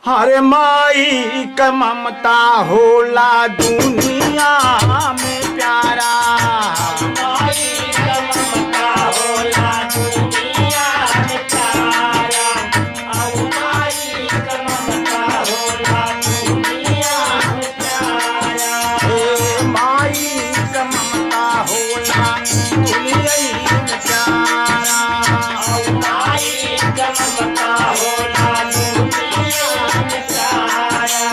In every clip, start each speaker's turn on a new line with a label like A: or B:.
A: हरे माई क ममता होला दुनिया में प्यारा।
B: माई क ममता होला दुनिया में प्यारा। औ माई क ममता होला दुनिया में प्यारा।
A: हे माई क ममता होला दुनिया में प्यारा।
B: औ माई क ममता होला दुनिया में प्यारा।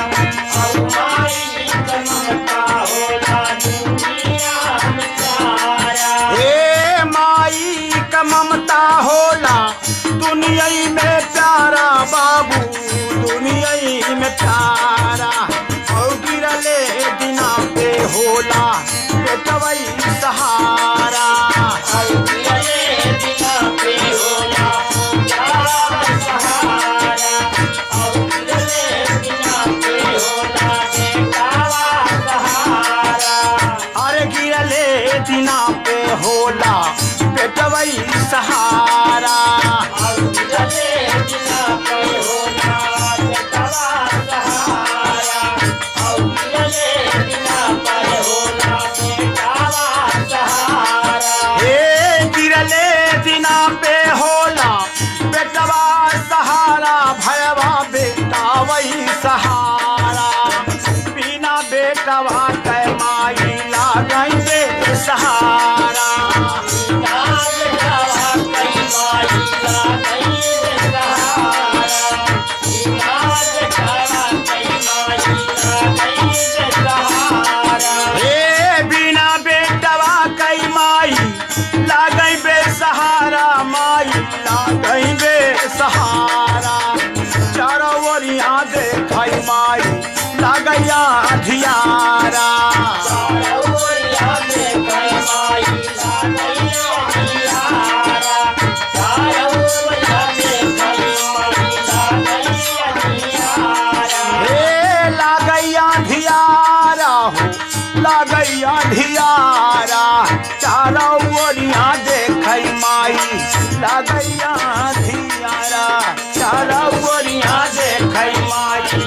B: औ माई क ममता होला दुनिया में प्यारा।
A: हे माई क ममता होला दुनिया में प्यारा बाबू दुनिया में प्यारा। और गिरले दिना पे होला बेटवई सहारा।
B: औ गिरले दिना पे होला बेटवा सहारा। औ गिरले दिना पे होला बेटवा सहारा।
A: अरे गिरले दिना पे होला बेटवई सहारा।
B: औ गिरले दिना पे होला बेटवा सहारा। औ गिरले दिना पे होला बेटवा सहारा।
A: हे गिरले दिना पे होला बेटवा सहारा। भयवा बेटा वही सहारा। बिना बेटवा कै माई लागई बे सहारा। हे बिना बेटवा कई माई लागई बे सहारा। माई लागई बे सहारा। चारों ओरिया देखई माई लागैया धियारा। हे लागैया धियारा हो लागैया धियारा। चारों ओरिया देखई माई लागैया धियारा। चारों ओरिया देखई माई